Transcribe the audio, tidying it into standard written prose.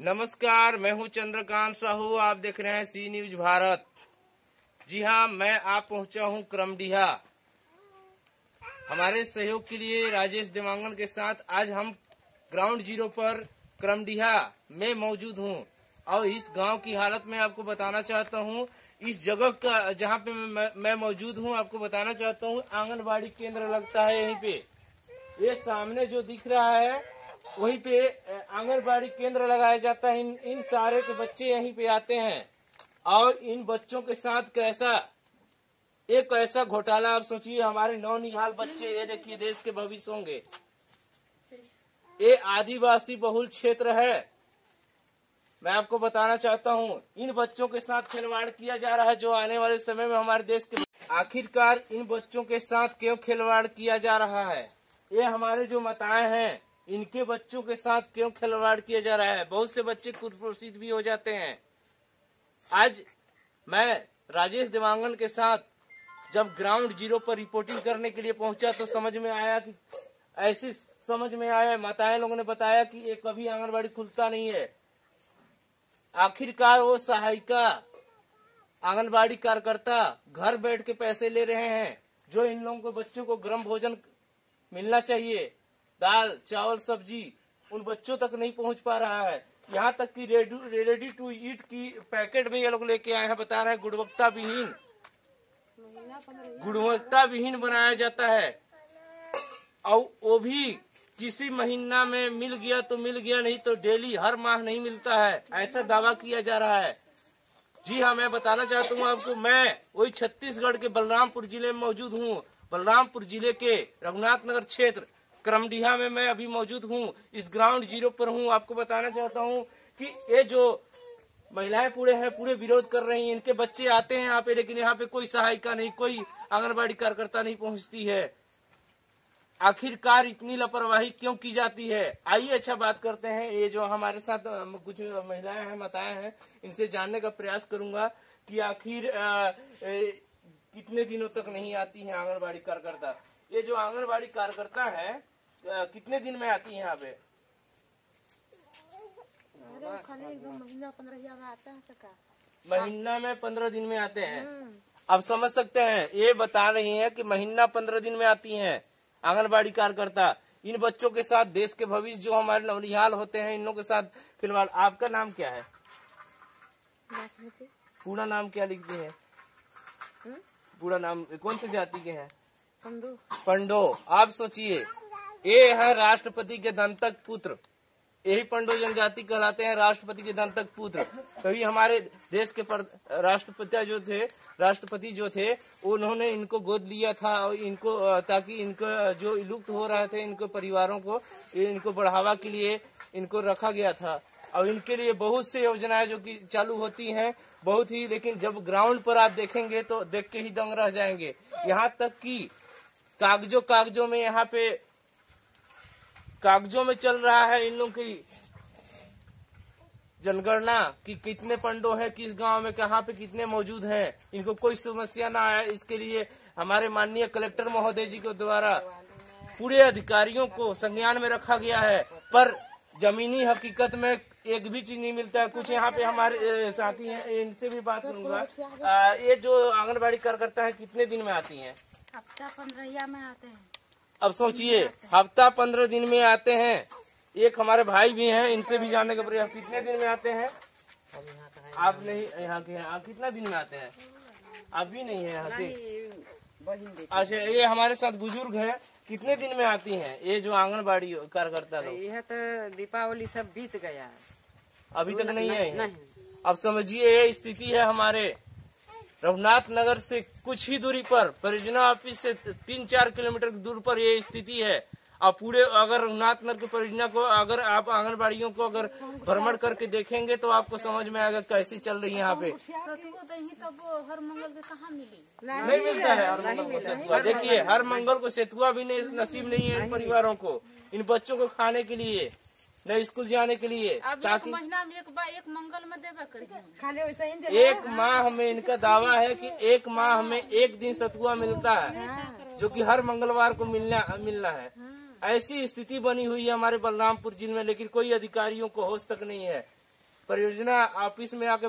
नमस्कार, मैं हूं चंद्रकांत साहू। आप देख रहे हैं सी न्यूज भारत। जी हां, मैं आप पहुंचा हूं क्रमडीहा। हमारे सहयोग के लिए राजेश देवांगन के साथ आज हम ग्राउंड जीरो पर क्रमडीहा में मौजूद हूं और इस गांव की हालत में आपको बताना चाहता हूं। इस जगह का जहां पे मैं मौजूद हूं, आपको बताना चाहता हूं आंगनबाड़ी केंद्र लगता है यहीं पे। ये सामने जो दिख रहा है वहीं पे आंगनबाड़ी केंद्र लगाया जाता है। इन सारे के बच्चे यहीं पे आते हैं और इन बच्चों के साथ एक ऐसा घोटाला। आप सोचिए, हमारे नौनिहाल बच्चे, ये देखिए देश के भविष्य होंगे। ये आदिवासी बहुल क्षेत्र है। मैं आपको बताना चाहता हूँ इन बच्चों के साथ खिलवाड़ किया जा रहा है जो आने वाले समय में हमारे देश के। आखिरकार इन बच्चों के साथ क्यों खिलवाड़ किया जा रहा है? ये हमारे जो माताएं हैं, इनके बच्चों के साथ क्यों खिलवाड़ किया जा रहा है? बहुत से बच्चे कुपोषित भी हो जाते हैं। आज मैं राजेश देवांगन के साथ जब ग्राउंड जीरो पर रिपोर्टिंग करने के लिए पहुंचा तो समझ में आया माताएं लोगों ने बताया कि ये कभी आंगनबाड़ी खुलता नहीं है। आखिरकार वो सहायिका आंगनबाड़ी कार्यकर्ता घर बैठ के पैसे ले रहे हैं जो इन लोगों को बच्चों को गर्म भोजन मिलना चाहिए, दाल चावल सब्जी, उन बच्चों तक नहीं पहुंच पा रहा है। यहाँ तक कि रेडी टू ईट की पैकेट भी ये लोग लेके आए हैं। बता रहे हैं गुणवत्ता विहीन बनाया जाता है और वो भी किसी महीना में मिल गया तो मिल गया, नहीं तो डेली हर माह नहीं मिलता है, ऐसा दावा किया जा रहा है। जी हाँ, मैं बताना चाहता हूँ आपको, मैं वही छत्तीसगढ़ के बलरामपुर जिले में मौजूद हूँ। बलरामपुर जिले के रघुनाथ नगर क्षेत्र क्रमडीहा में मैं अभी मौजूद हूँ। इस ग्राउंड जीरो पर हूँ। आपको बताना चाहता हूँ कि ये जो महिलाएं पूरे विरोध कर रही हैं। इनके बच्चे आते हैं यहाँ पे, लेकिन यहाँ पे कोई सहायिका नहीं, कोई आंगनबाड़ी कार्यकर्ता नहीं पहुँचती है। आखिरकार इतनी लापरवाही क्यों की जाती है? आइए अच्छा बात करते हैं। ये जो हमारे साथ कुछ महिलाएं हैं, माताएं हैं, इनसे जानने का प्रयास करूंगा कि आखिर कितने दिनों तक नहीं आती है आंगनबाड़ी कार्यकर्ता। ये जो आंगनबाड़ी कार्यकर्ता है कितने दिन में आती है यहाँ पे? महीना में 15 दिन में आते हैं। अब समझ सकते हैं, ये बता रही हैं कि महीना 15 दिन में आती हैं आंगनबाड़ी कार्यकर्ता। इन बच्चों के साथ देश के भविष्य जो हमारे नौनिहाल होते हैं, इन लोगों के साथ खिलवाड़। आपका नाम क्या है? पूरा नाम क्या लिखती है? पूरा नाम कौन सी जाति के हैं? पंडो। आप सोचिए, ये है राष्ट्रपति के दंतक पुत्र। यही पंडो जनजाति कहलाते हैं, राष्ट्रपति के दंतक पुत्र। कभी हमारे देश के राष्ट्रपति जो थे उन्होंने इनको गोद लिया था और इनको ताकि इनको जो लुप्त हो रहे थे इनको परिवारों को इनको बढ़ावा के लिए इनको रखा गया था। और इनके लिए बहुत से योजनाएं जो कि चालू होती हैं, बहुत ही। लेकिन जब ग्राउंड पर आप देखेंगे तो देख के ही दंग रह जाएंगे। यहाँ तक कि कागजों में यहाँ पे कागजों में चल रहा है इन लोगों की जनगणना कि कितने पंडो हैं, किस गांव में कहाँ पे कितने मौजूद हैं। इनको कोई समस्या ना आए, इसके लिए हमारे माननीय कलेक्टर महोदय जी के द्वारा पूरे अधिकारियों को संज्ञान में रखा गया है। पर जमीनी हकीकत में एक भी चीज नहीं मिलता है। कुछ यहाँ पे हमारे साथी हैं, इनसे भी बात करूंगा। ये जो आंगनबाड़ी कार्यकर्ता है कितने दिन में आती हैं? हफ्ता 15 में आते हैं। अब सोचिए, हफ्ता 15 दिन में आते हैं। एक हमारे भाई भी हैं, इनसे भी जानने का प्रयास। कितने दिन में आते हैं? आप नहीं यहाँ के हैं। आप कितना दिन में आते हैं? आप भी नहीं है यहाँ के? अच्छा, ये हमारे साथ बुजुर्ग हैं। कितने दिन में आती हैं ये जो आंगनबाड़ी कार्यकर्ता लोग? यह तो दीपावली सब बीत गया है, अभी तक नहीं है। अब समझिए, ये स्थिति है हमारे रघुनाथ नगर से कुछ ही दूरी पर, परियोजना ऑफिस से 3-4 किलोमीटर दूर पर ये स्थिति है। और पूरे अगर रघुनाथ नगर की परियोजना को अगर आप आंगनबाड़ियों को अगर भ्रमण करके देखेंगे तो आपको समझ में आएगा कैसी चल रही है यहाँ पे। हर मंगल के कहाँ मिली? नहीं मिलता है हर मंगल को सेतुआ। देखिए, हर मंगल को सेतुआ भी नहीं नसीब नहीं है इन परिवारों को, इन बच्चों को खाने के लिए, न स्कूल जाने के लिए। ताकि महीना में एक मंगल में देवा करिए। एक माह में इनका दावा है कि एक माह में एक दिन सतुआ मिलता है, जो कि हर मंगलवार को मिलना है। ऐसी स्थिति बनी हुई है हमारे बलरामपुर जिले में, लेकिन कोई अधिकारियों को होश तक नहीं है। परियोजना ऑफिस में आके